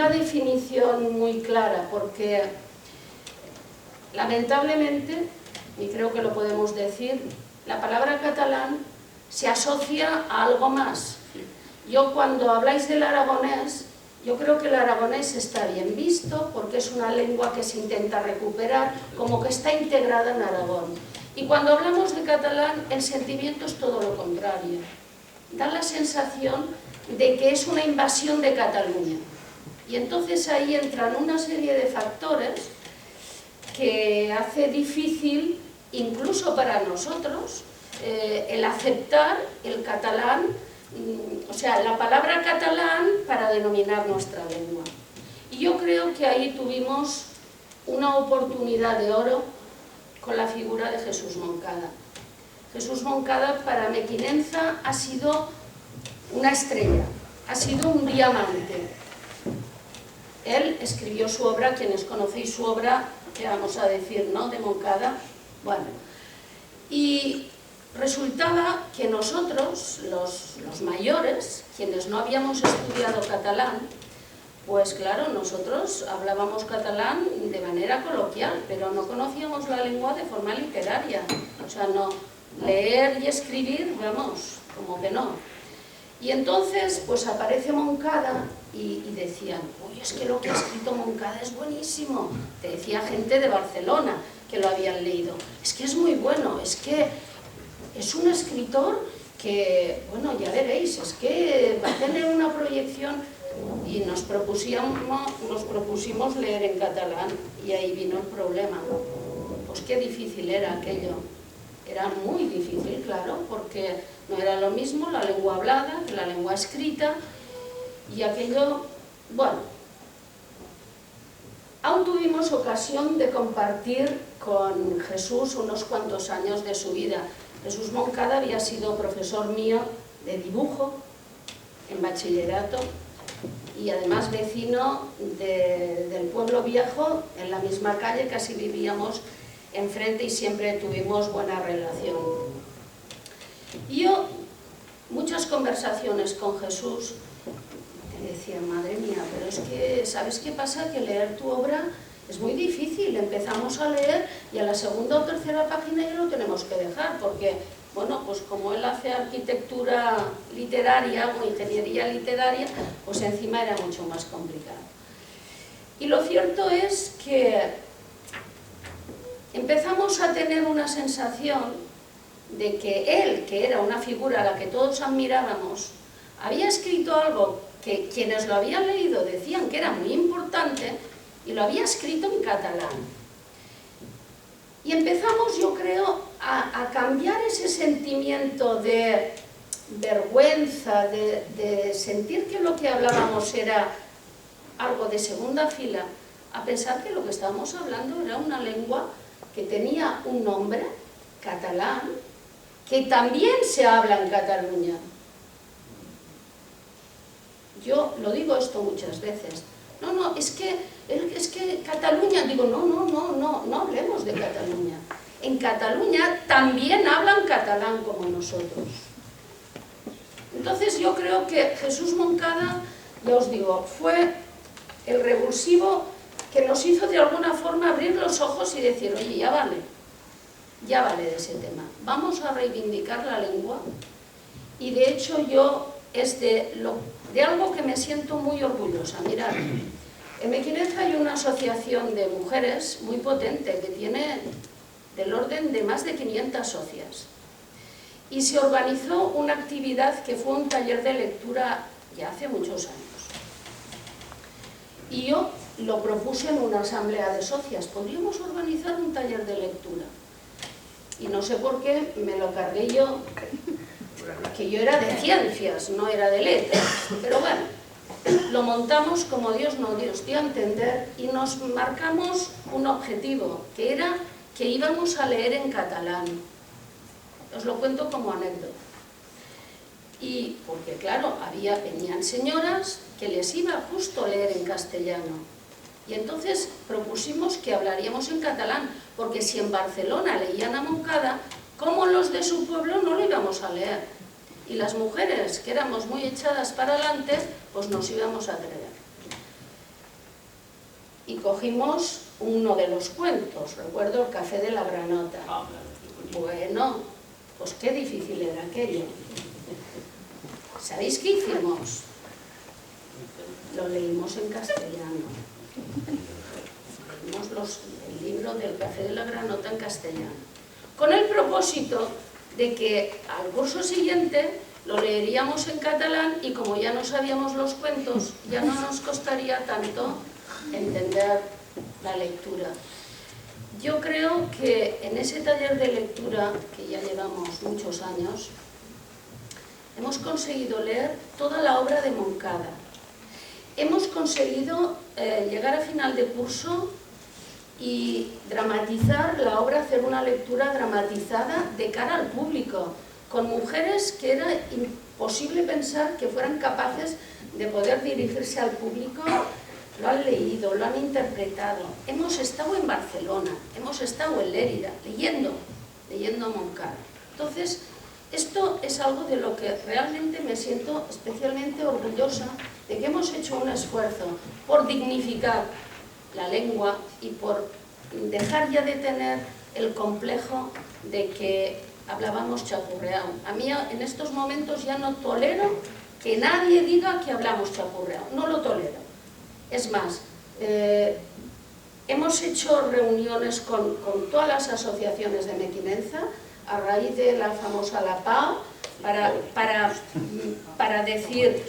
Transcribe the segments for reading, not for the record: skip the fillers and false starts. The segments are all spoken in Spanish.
Una definición muy clara, porque lamentablemente, y creo que lo podemos decir, la palabra catalán se asocia a algo más. Yo, cuando habláis del aragonés, yo creo que el aragonés está bien visto porque es una lengua que se intenta recuperar, como que está integrada en Aragón. Y cuando hablamos de catalán, el sentimiento es todo lo contrario. Da la sensación de que es una invasión de Cataluña. Y entonces ahí entran una serie de factores que hace difícil, incluso para nosotros, el aceptar el catalán, o sea, la palabra catalán para denominar nuestra lengua. Y yo creo que ahí tuvimos una oportunidad de oro con la figura de Jesús Moncada. Jesús Moncada para Mequinenza ha sido una estrella, ha sido un diamante. Él escribió su obra, quienes conocéis su obra, que vamos a decir, ¿no?, de Moncada. Bueno, y resultaba que nosotros, los mayores, quienes no habíamos estudiado catalán, pues claro, nosotros hablábamos catalán de manera coloquial, pero no conocíamos la lengua de forma literaria. O sea, no, leer y escribir, vamos, como que no. Y entonces, pues aparece Moncada y decían, uy, es que lo que ha escrito Moncada es buenísimo. Te decía gente de Barcelona que lo habían leído. Es que es muy bueno, es que es un escritor que, bueno, ya veréis, es que va a tener una proyección. Y nos propusimos leer en catalán, y ahí vino el problema. Pues qué difícil era aquello. Era muy difícil, claro, porque no era lo mismo la lengua hablada que la lengua escrita, y aquello, bueno. Aún tuvimos ocasión de compartir con Jesús unos cuantos años de su vida. Jesús Moncada había sido profesor mío de dibujo en bachillerato, y además vecino del pueblo viejo, en la misma calle, casi vivíamos enfrente y siempre tuvimos buena relación. Y yo, muchas conversaciones con Jesús, le decía, madre mía, pero es que, ¿sabes qué pasa? Que leer tu obra es muy difícil. Empezamos a leer y a la segunda o tercera página ya lo tenemos que dejar, porque, bueno, pues como él hace arquitectura literaria o ingeniería literaria, pues encima era mucho más complicado. Y lo cierto es que empezamos a tener una sensación de que él, que era una figura a la que todos admirábamos, había escrito algo que quienes lo habían leído decían que era muy importante, y lo había escrito en catalán. Y empezamos, yo creo, a cambiar ese sentimiento de vergüenza, de sentir que lo que hablábamos era algo de segunda fila, a pensar que lo que estábamos hablando era una lengua que tenía un nombre, catalán, que también se habla en Cataluña. Yo lo digo esto muchas veces. No, es que Cataluña, digo, no hablemos de Cataluña. En Cataluña también hablan catalán como nosotros. Entonces yo creo que Jesús Moncada, ya os digo, fue el revulsivo que nos hizo de alguna forma abrir los ojos y decir, oye, ya vale de ese tema. Vamos a reivindicar la lengua. Y de hecho yo es de algo que me siento muy orgullosa. Mirad, en Mequinenza hay una asociación de mujeres muy potente que tiene del orden de más de 500 socias. Y se organizó una actividad que fue un taller de lectura ya hace muchos años. Y yo lo propuse en una asamblea de socias. ¿Podríamos organizar un taller de lectura? Y no sé por qué me lo cargué yo, que yo era de ciencias, no era de letras, pero bueno, lo montamos como Dios nos dio a entender y nos marcamos un objetivo, que era que íbamos a leer en catalán. Os lo cuento como anécdota. Y porque claro, venían señoras que les iba justo leer en castellano. Y entonces propusimos que hablaríamos en catalán, porque si en Barcelona leían a Moncada, ¿cómo los de su pueblo no lo íbamos a leer? Y las mujeres, que éramos muy echadas para adelante, pues nos íbamos a atrever. y cogimos uno de los cuentos, recuerdo El café de la granota. Bueno, pues qué difícil era aquello. ¿Sabéis qué hicimos? Lo leímos en castellano. Leímos el libro del café de la granota en castellano, con el propósito de que al curso siguiente lo leeríamos en catalán y como ya no sabíamos los cuentos, ya no nos costaría tanto entender la lectura. Yo creo que en ese taller de lectura, que ya llevamos muchos años, hemos conseguido leer toda la obra de Moncada. Hemos conseguido llegar a final de curso y dramatizar la obra, hacer una lectura dramatizada de cara al público, con mujeres que era imposible pensar que fueran capaces de poder dirigirse al público. Lo han leído, lo han interpretado. Hemos estado en Barcelona, hemos estado en Lérida, leyendo Moncada. Entonces, esto es algo de lo que realmente me siento especialmente orgullosa, de que hemos hecho un esfuerzo por dignificar la lengua y por dejar ya de tener el complejo de que hablábamos chapurreado. A mí en estos momentos ya no tolero que nadie diga que hablamos chapurreado, no lo tolero. Es más, hemos hecho reuniones con todas las asociaciones de Mequinenza a raíz de la famosa La Pau para decir,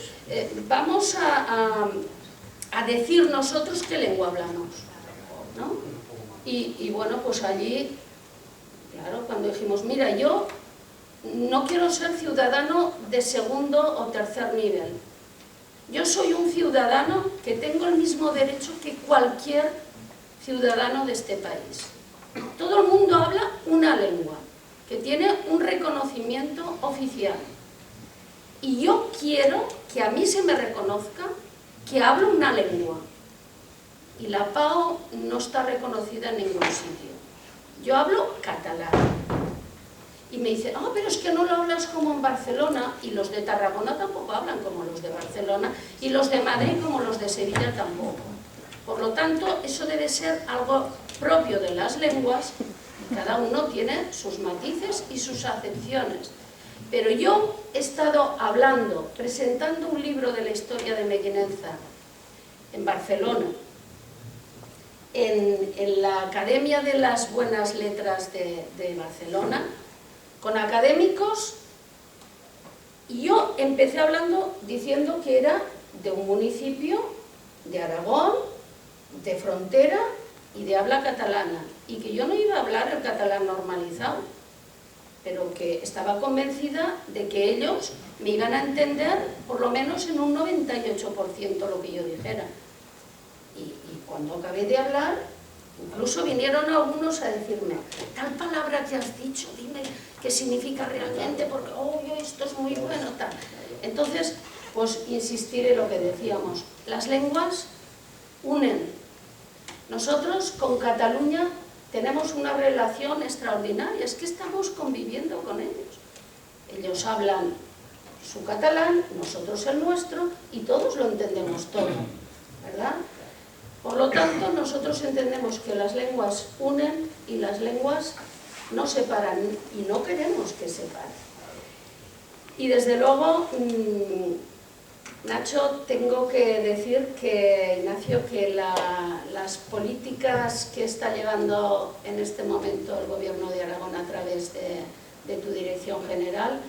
vamos a decir nosotros qué lengua hablamos, ¿no? Y bueno, pues allí, claro, cuando dijimos, mira, yo no quiero ser ciudadano de segundo o tercer nivel. Yo soy un ciudadano que tengo el mismo derecho que cualquier ciudadano de este país. Todo el mundo habla una lengua, que tiene un reconocimiento oficial. Y yo quiero que a mí se me reconozca que hablo una lengua. Y la PAO no está reconocida en ningún sitio. Yo hablo catalán. Y me dicen, pero es que no lo hablas como en Barcelona, y los de Tarragona tampoco hablan como los de Barcelona, y los de Madrid como los de Sevilla tampoco. Por lo tanto, eso debe ser algo propio de las lenguas, cada uno tiene sus matices y sus acepciones. Pero yo he estado hablando, presentando un libro de la historia de Mequinenza en Barcelona, en la Academia de las Buenas Letras de Barcelona, con académicos, y yo empecé hablando diciendo que era de un municipio de Aragón, de frontera y de habla catalana, y que yo no iba a hablar el catalán normalizado, pero que estaba convencida de que ellos me iban a entender por lo menos en un 98% lo que yo dijera. Y cuando acabé de hablar, incluso vinieron algunos a decirme, tal palabra que has dicho, dime qué significa realmente, porque esto es muy bueno, tal. Entonces, pues insistir en lo que decíamos, las lenguas unen. Nosotros con Cataluña tenemos una relación extraordinaria, es que estamos conviviendo con ellos. Ellos hablan su catalán, nosotros el nuestro, y todos lo entendemos todo, ¿verdad? Por lo tanto, nosotros entendemos que las lenguas unen y las lenguas no separan, y no queremos que separen. Y desde luego, Nacho, tengo que decir que, Ignacio, que las políticas que está llevando en este momento el Gobierno de Aragón a través de tu dirección general,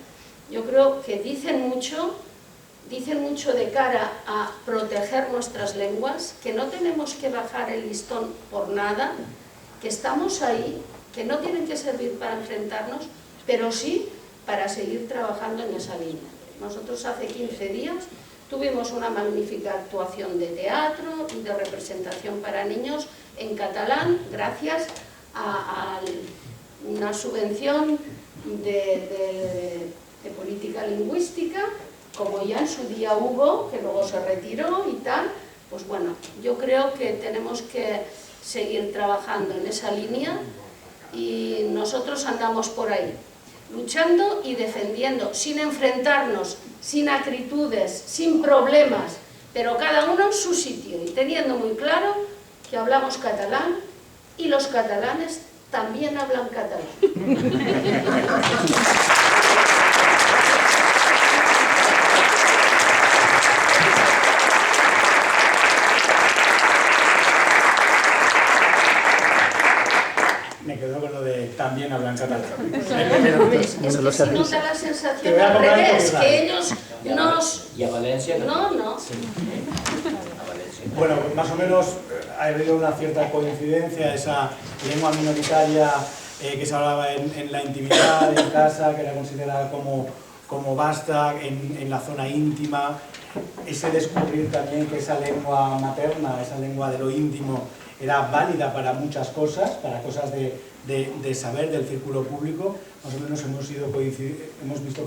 yo creo que dicen mucho de cara a proteger nuestras lenguas, que no tenemos que bajar el listón por nada, que estamos ahí, que no tienen que servir para enfrentarnos, pero sí para seguir trabajando en esa línea. Nosotros hace 15 días tuvimos una magnífica actuación de teatro y de representación para niños en catalán, gracias a una subvención de política lingüística, como ya en su día hubo, que luego se retiró y tal. Pues bueno, yo creo que tenemos que seguir trabajando en esa línea y nosotros andamos por ahí, luchando y defendiendo, sin enfrentarnos, sin acritudes, sin problemas, pero cada uno en su sitio y teniendo muy claro que hablamos catalán y los catalanes también hablan catalán. Me quedo con lo de también hablan catalán. Es que si no da la sensación al revés, que ellos nos... ¿Y a Valencia? No. Bueno, más o menos ha habido una cierta coincidencia, esa lengua minoritaria que se hablaba en la intimidad, en casa, que era considerada como vasta, en la zona íntima, ese descubrir también que esa lengua materna, esa lengua de lo íntimo, era válida para muchas cosas, para cosas de saber del círculo público. Más o menos hemos visto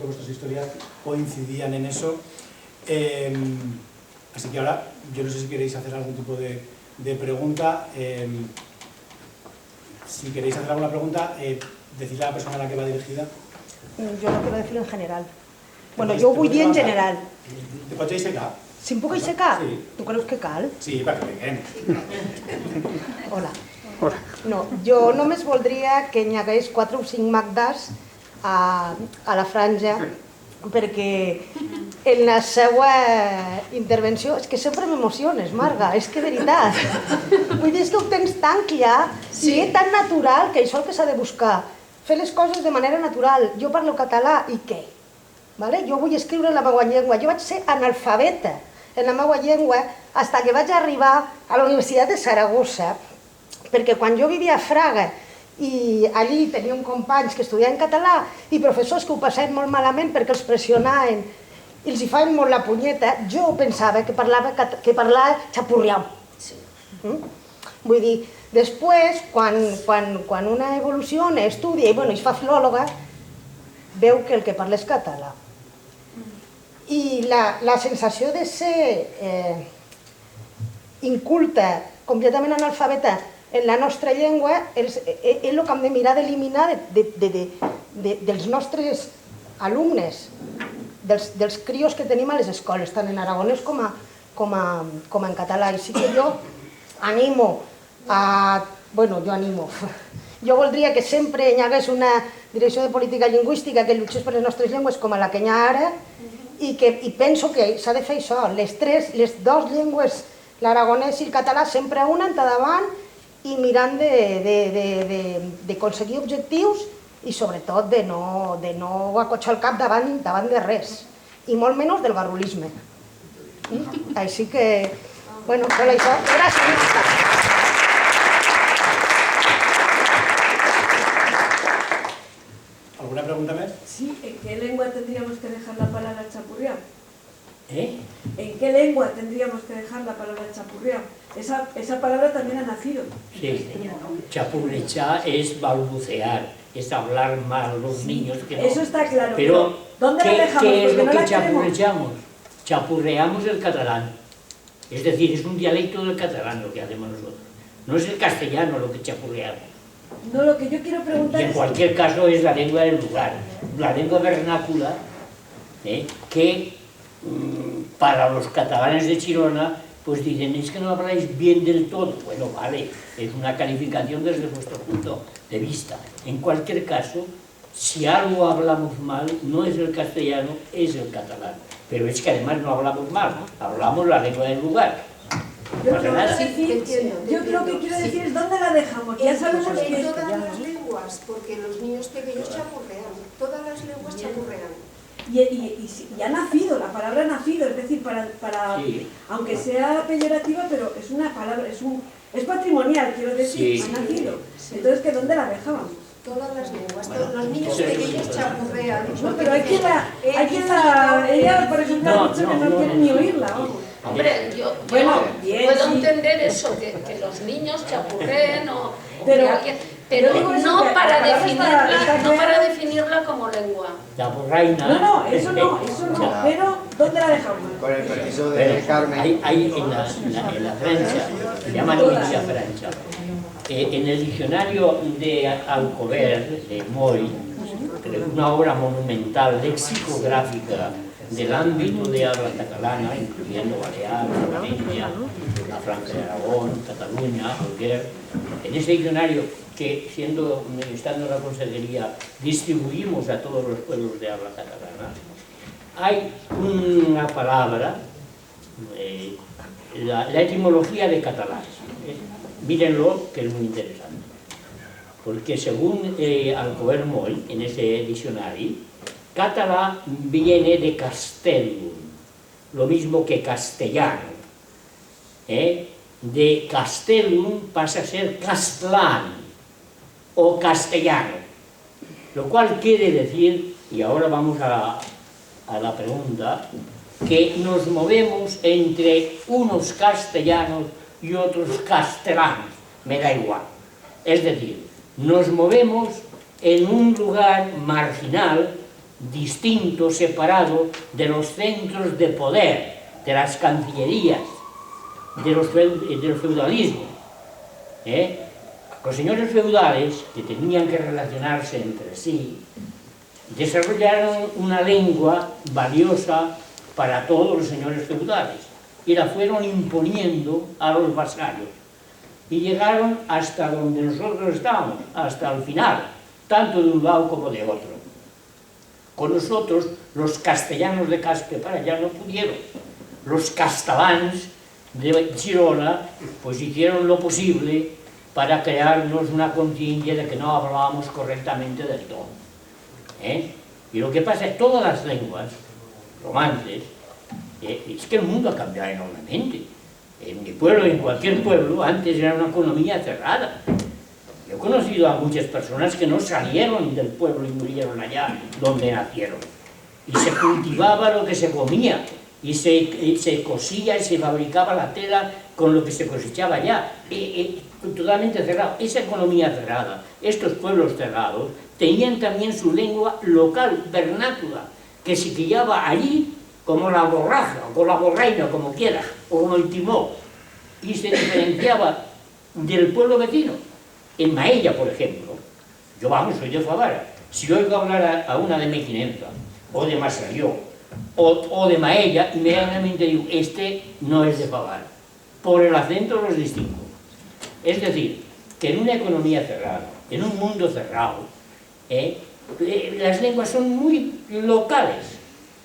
que vuestras historias coincidían en eso. Así que ahora, yo no sé si queréis hacer algún tipo de pregunta. Si queréis hacer alguna pregunta, decidle a la persona a la que va dirigida. Jo no quiero decir en general. Bueno, jo ho vull dir en general. Te pots aixecar? Si em puc aixecar? Sí. Tu creus que cal? Sí, perquè vinguem. Hola. No, jo només voldria que n'hi hagués 4 o 5 Magdas a la franja, perquè en la seva intervenció, és que sempre m'emociones, Marga, és que veritat. Vull dir, és que ho tens tan clar i és tan natural que això és el que s'ha de buscar. Fer les coses de manera natural. Jo parlo català i què? Jo vull escriure en la meva llengua. Jo vaig ser analfabeta en la meva llengua fins que vaig arribar a la Universitat de Saragossa, perquè quan jo vivia a Fraga i allí teníem companys que estudiaven català i professors que ho passaven molt malament perquè els pressionaven i els hi feien molt la punyeta, jo pensava que parlava xapurriau. Vull dir, després, quan una evoluciona, estudia i es fa filòloga, veu que el que parla és català. I la sensació de ser inculta, completament analfabeta en la nostra llengua, és el que hem de mirar d'eliminar dels nostres alumnes, dels crios que tenim a les escoles, tant en aragonès com en català. I sí que jo animo a... Bueno, jo voldria que sempre hi hagués una direcció de política lingüística que lluités per les nostres llengües com la que hi ha ara i penso que s'ha de fer això, les dues llengües, l'aragonès i el català, sempre una endavant i mirant d'aconseguir objectius i sobretot de no acotxar el cap davant de res i molt menys del garrulisme. Així que, bueno, per això, gràcies. ¿Alguna pregunta más? Sí, ¿en qué lengua tendríamos que dejar la palabra chapurrear? ¿En qué lengua tendríamos que dejar la palabra chapurrear? Esa palabra también ha nacido. Sí, chapurrear es balbucear, es hablar mal los niños. Que no. Eso está claro. Pero, ¿dónde la dejamos? ¿qué es lo no que la chapurreamos? Chapurreamos el catalán. Es decir, es un dialecto del catalán lo que hacemos nosotros. No es el castellano lo que chapurreamos. No, lo que yo quiero preguntar Y en cualquier caso es la lengua del lugar, la lengua vernácula, que para los catalanes de Chirona, pues dicen, es que no habláis bien del todo. Bueno, vale, es una calificación desde vuestro punto de vista. En cualquier caso, si algo hablamos mal, no es el castellano, es el catalán. Pero es que además no hablamos mal, hablamos la lengua del lugar. Yo lo que quiero decir es dónde la dejamos. Ya sabemos que en todas las lenguas, porque los niños pequeños chapurrean, todas las lenguas chapurrean. Y ha nacido, la palabra ha nacido, es decir, Sí. aunque sea peyorativa, pero es una palabra, es patrimonial, quiero decir, Sí. ha nacido. Entonces, ¿que dónde la dejábamos? Todas las lenguas, todos los niños pequeños chapurrean. No, pero ella, por ejemplo, ha dicho que no quiere ni oírla, vamos. Hombre, yo Bueno, puedo sí. entender eso, que los niños chapurreen o Pero- que alguien... Pero digo eso, no que para la palabra está no para creada. definirla como lengua. La borraina... No, eso no, pero ¿dónde la dejamos? Con el permiso de Carmen. Hay en la Francia, se llama noticia Francia. En el diccionario de Alcover, de Moy, una obra monumental lexicográfica del ámbito de habla catalana, incluyendo balear, valencia, la Francia de Aragón, Cataluña, Alguer. En ese diccionario que, estando en la consejería, distribuimos a todos los pueblos de habla catalana, hay una palabra, la etimología de catalán. Mírenlo, que es muy interesante. Porque según Alcover Moll, en ese diccionario, catalá viene de castellum, lo mismo que castellano. De castellum pasa a ser castlán o castellano, lo cual quiere decir, y ahora vamos a la pregunta, que nos movemos entre unos castellanos y otros castellanos, me da igual. Es decir, nos movemos en un lugar marginal, distinto, separado de los centros de poder, de las cancillerías, del feudalismo. Los señores feudales, que tenían que relacionarse entre sí, desarrollaron una lengua valiosa para todos los señores feudales y la fueron imponiendo a los vasallos y llegaron hasta donde nosotros estábamos, hasta el final, tanto de un lado como de otro. Con nosotros, los castellanos de Caspe para allá no pudieron. Los castelans de Girona pues hicieron lo posible para crearnos una conciencia de que no hablábamos correctamente del todo. Y lo que pasa es que todas las lenguas romances, es que el mundo ha cambiado enormemente. En mi pueblo, en cualquier pueblo, antes era una economía cerrada. Yo he conocido a muchas personas que no salieron del pueblo y murieron allá donde nacieron. Y se cultivaba lo que se comía, y se cosía y se fabricaba la tela con lo que se cosechaba allá. Totalmente cerrado. Esa economía cerrada, estos pueblos cerrados, tenían también su lengua local, vernácula, que se pillaba allí como la borraja, o con la borraina, como quiera, o como el timó, y se diferenciaba del pueblo vecino. En Maella, por ejemplo, yo soy de Favara, si oigo hablar a una de Mequinenza, o de Masarió, o de Maella, inmediatamente digo, este no es de Favara. Por el acento los distingo. Es decir, que en una economía cerrada, en un mundo cerrado, las lenguas son muy locales,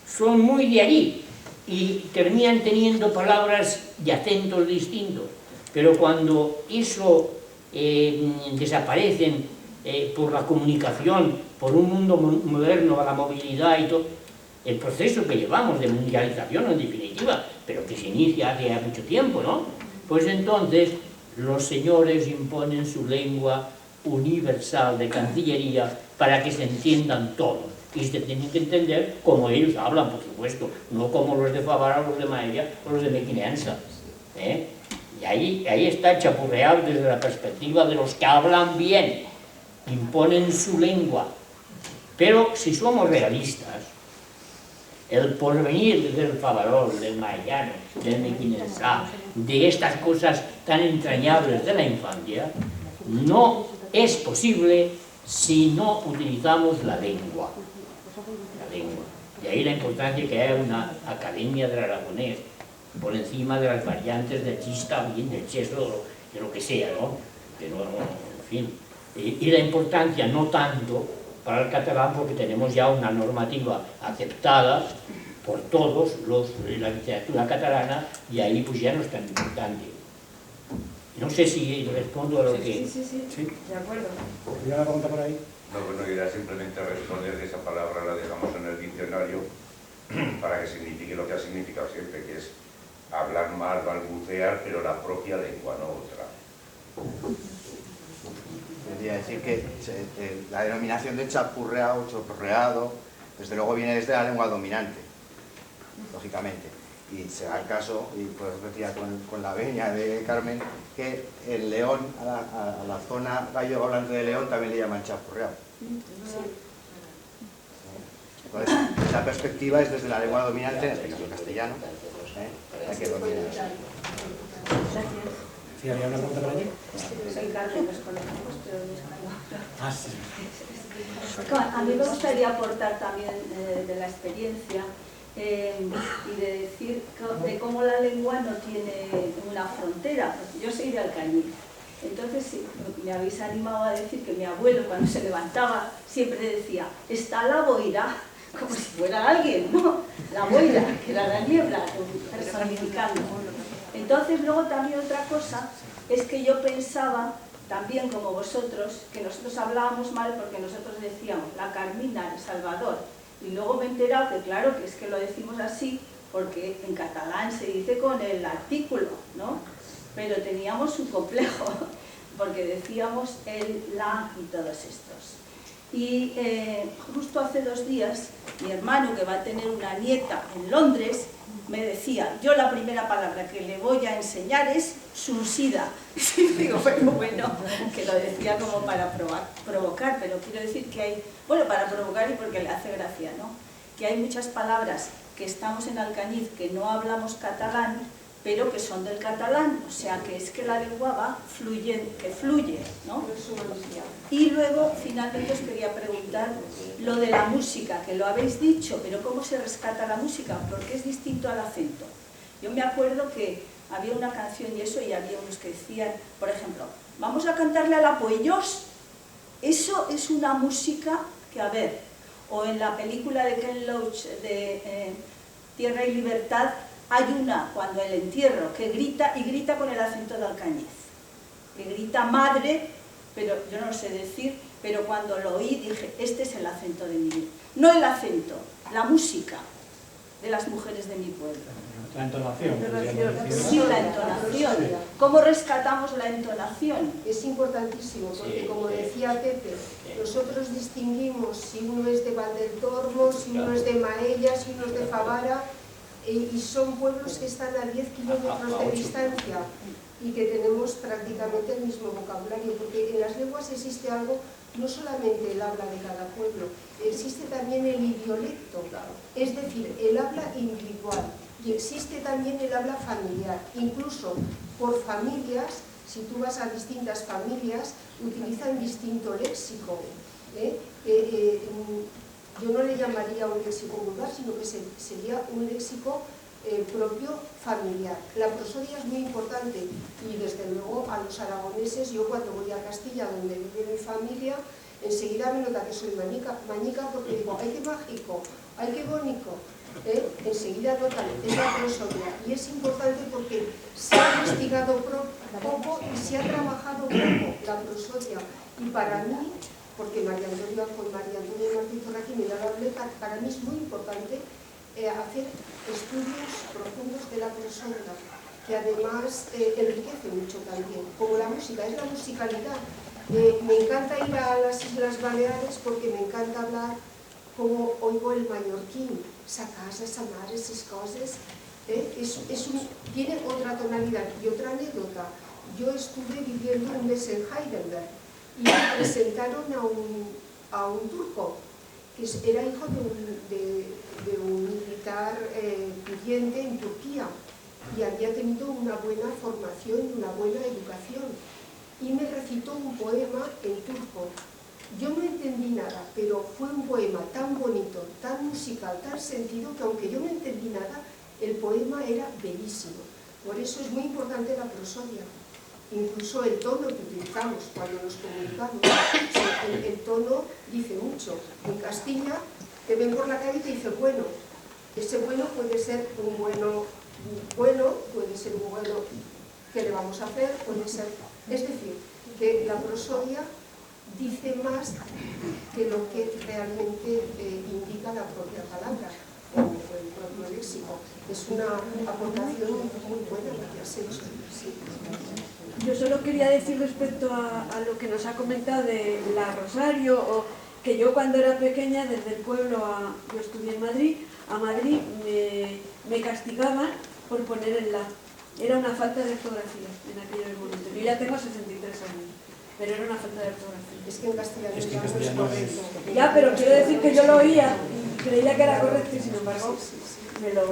son muy de allí, y terminan teniendo palabras y acentos distintos. Pero cuando eso desaparecen por la comunicación, por un mundo moderno, a la movilidad y todo, el proceso que llevamos de mundialización en definitiva, pero que se inicia hace mucho tiempo, ¿no? Pues entonces los señores imponen su lengua universal de cancillería para que se entiendan todos. Y se tienen que entender como ellos hablan, por supuesto, no como los de Favara, los de Maella o los de Mequinenza. Y ahí está chapurreado desde la perspectiva de los que hablan bien, imponen su lengua. Pero si somos realistas, el porvenir del favarol, del maellano, del mequinenza, de estas cosas tan entrañables de la infancia, no es posible si no utilizamos la lengua. De ahí la importancia que haya una academia del aragonés por encima de las variantes del chista, bien, del cheso, de lo que sea, ¿no? Pero, en fin. Y la importancia no tanto para el catalán porque tenemos ya una normativa aceptada por todos la literatura catalana y ahí pues ya no es tan importante. No sé si respondo a lo que... Sí, de acuerdo. ¿Hay una pregunta por ahí? No, bueno, era simplemente responder que esa palabra la dejamos en el diccionario para que signifique lo que ha significado siempre, que es hablar mal, balbucear, pero la propia lengua, no otra. Quería decir que la denominación de chapurreado, chorreado, desde luego viene desde la lengua dominante, lógicamente. Y será el caso, y pues decía con la veña de Carmen, que el León, a la zona gallego hablante de León, también le llaman chapurreado. Entonces, esa perspectiva es desde la lengua dominante, en este caso el castellano, la que domina. Gracias. ¿Sí, había una pregunta por allí? Soy Carmen, nos conocemos, pero Ah, sí. a mí me gustaría aportar también de la experiencia y de decir de cómo la lengua no tiene una frontera. Yo soy de Alcañiz, entonces sí, me habéis animado a decir que mi abuelo cuando se levantaba siempre decía, está la boira, como si fuera alguien, ¿no? La boira, que era la niebla, personificando. Entonces luego también otra cosa es que yo pensaba, también como vosotros, que nosotros hablábamos mal porque nosotros decíamos la Carmina, El Salvador. Y luego me he enterado que claro, que es que lo decimos así porque en catalán se dice con el artículo, ¿no? Pero teníamos un complejo, porque decíamos el, la y todos estos. Y justo hace 2 días, mi hermano, que va a tener una nieta en Londres, me decía, yo la primera palabra que le voy a enseñar es suicida. Y digo, bueno, que lo decía como para provocar, pero quiero decir que hay, bueno, para provocar y porque le hace gracia, ¿no? Que hay muchas palabras que estamos en Alcañiz que no hablamos catalán, pero que son del catalán, o sea que es que la lengua va que fluye, ¿no? Y luego, finalmente, os quería preguntar lo de la música, que lo habéis dicho, pero ¿cómo se rescata la música? Porque es distinto al acento. Yo me acuerdo que había una canción y eso, y había unos que decían, por ejemplo, vamos a cantarle a la Puellos. Eso es una música que, a ver, o en la película de Ken Loach de Tierra y Libertad, hay una, cuando el entierro, que grita, y grita con el acento de Alcañiz, que grita madre, pero yo no lo sé decir, pero cuando lo oí dije, este es el acento de mi vida. No el acento, la música de las mujeres de mi pueblo. La entonación. Sí, la entonación. ¿Cómo rescatamos la entonación? Es importantísimo, porque como decía Pepe, nosotros distinguimos si uno es de Valdeltormo, si uno es de Maella, si uno es de Favara, y son pueblos que están a 10 kilómetros de distancia y que tenemos prácticamente el mismo vocabulario, porque en las lenguas existe algo, no solamente el habla de cada pueblo, existe también el idiolecto, es decir, el habla individual, y existe también el habla familiar, incluso por familias, si tú vas a distintas familias, utilizan distinto léxico. Yo no le llamaría un léxico vulgar, sino que sería un léxico propio familiar. La prosodia es muy importante y desde luego a los aragoneses, yo cuando voy a Castilla, donde vive mi familia, enseguida me nota que soy mañica porque digo, ¡ay, qué mágico! ¡Ay, qué bonito! Enseguida notan, es la prosodia. Y es importante porque se ha investigado poco y se ha trabajado poco la prosodia. Y para mí, porque María Antonia Martín Torraquín me la hablé, para mí es muy importante hacer estudios profundos de la prosodia, que además enriquece mucho también, como la música, es la musicalidad. Me encanta ir a las Islas Baleares porque me encanta hablar como oigo el mallorquín, esa casa, esa mar, esas cosas, tiene otra tonalidad. Y otra anécdota, yo estuve viviendo un mes en Heidelberg y me presentaron a un turco, que era hijo de un militar pudiente en Turquía y había tenido una buena formación y una buena educación. Y me recitó un poema en turco. Yo no entendí nada, pero fue un poema tan bonito, tan musical, tan sentido, que aunque yo no entendí nada, el poema era bellísimo. Por eso es muy importante la prosodia. Incluso el tono que utilizamos cuando nos comunicamos, el tono dice mucho. En Castilla te ven por la calle y te dice bueno. Ese bueno puede ser un bueno, puede ser un bueno que le vamos a hacer, puede ser... Es decir, que la prosodia dice más que lo que realmente indica la propia palabra o el propio léxico. Es una aportación muy buena la que has hecho. Sí. Yo solo quería decir respecto a lo que nos ha comentado de la Rosario, que yo cuando era pequeña, desde el pueblo, yo estudié en Madrid, a Madrid me castigaban por poner el la. Era una falta de ortografía en aquellos momentos. Yo ya tengo 63 años, pero era una falta de ortografía. Es que en castellano no es correcto. Ya, pero quiero decir que yo lo oía y creía que era correcto y sin embargo me lo...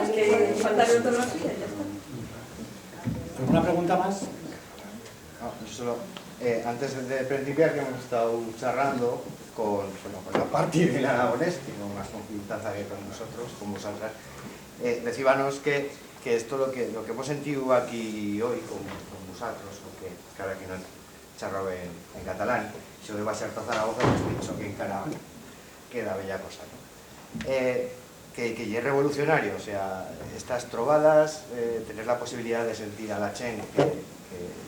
Es que falta de ortografía y ya está. ¿Alguna pregunta más? Solo, antes de principiar, que hemos estado charlando con la parte del aragonés, que no más confianza que con nosotros, con vosotras, decíbanos que esto lo que hemos sentido aquí hoy con vosotros, o que cada que nos charró en catalán, si hoy va a ser a Zaragoza, hemos dicho que encara queda bella cosa, ¿no? Que es revolucionario, o sea, estas trovadas, tener la posibilidad de sentir a la Chen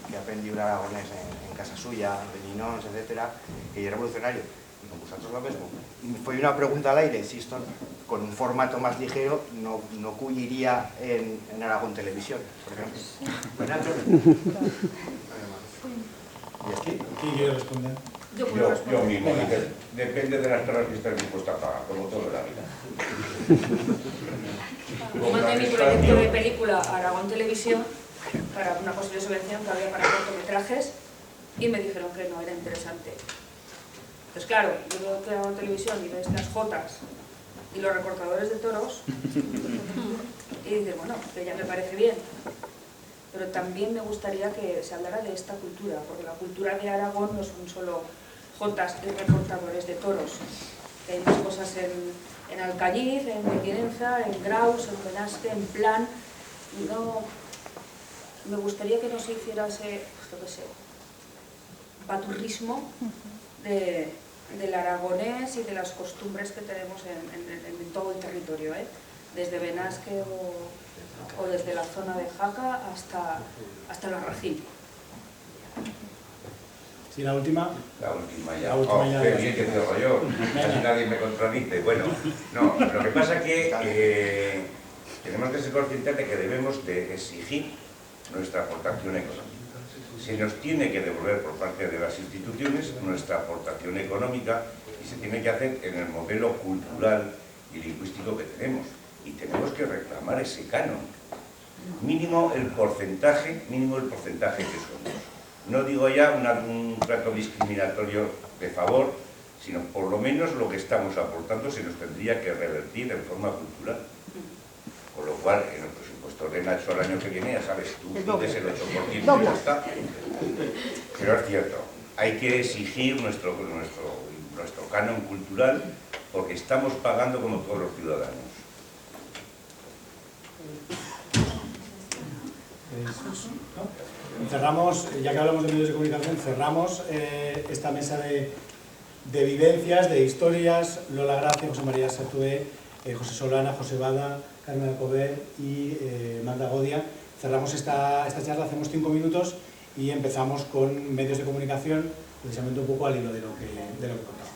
que aprendió el aragonés en casa suya, en Beninons, etcétera, que es revolucionario, y con vosotros lo mismo. Y fue una pregunta al aire, si esto con un formato más ligero no cuyiría en Aragón Televisión, por ejemplo. ¿Y aquí? ¿Quién quiere responder? Yo mismo, depende de las taras que estés dispuesta a pagar, como todo en la vida. Yo mandé mi proyecto de película a Aragón Televisión para una posible subvención que había para cortometrajes y me dijeron que no era interesante. Entonces claro, yo veo que Aragón Televisión y ves las jotas y los recortadores de toros y dices, bueno, que ya me parece bien, pero también me gustaría que se hablara de esta cultura, porque la cultura de Aragón no son solo jotas y recortadores de toros, que hay más cosas en Alcañiz, en Mequinenza, en Graus, en Benasque, en Plan, y no... Me gustaría que no se hiciera ese, pues, qué sé, baturrismo del aragonés y de las costumbres que tenemos en todo el territorio, desde Benasque o desde la zona de Jaca hasta la Racín. ¿Sí, la última? La última ya. La última ya. Qué bien que cierro yo. Casi nadie me contradice. Bueno, no, lo que pasa es que tenemos que ser conscientes de que debemos de exigir nuestra aportación económica. Se nos tiene que devolver por parte de las instituciones nuestra aportación económica y se tiene que hacer en el modelo cultural y lingüístico que tenemos. Y tenemos que reclamar ese canon. Mínimo el porcentaje que somos. No digo ya un trato discriminatorio de favor, sino por lo menos lo que estamos aportando se nos tendría que revertir en forma cultural. Con lo cual, en el presupuesto de Nacho el año que viene, ya sabes, tú pides el 8% y ya está. Pero es cierto, hay que exigir nuestro canon cultural porque estamos pagando como todos los ciudadanos. Cerramos, ya que hablamos de medios de comunicación, cerramos esta mesa de vivencias, de historias. Lola Gracia, José María Sartué, José Solana, José Bada, Carmen Alcover y Magda Godia. Cerramos esta charla, hacemos 5 minutos y empezamos con medios de comunicación, precisamente un poco al hilo de lo que contamos.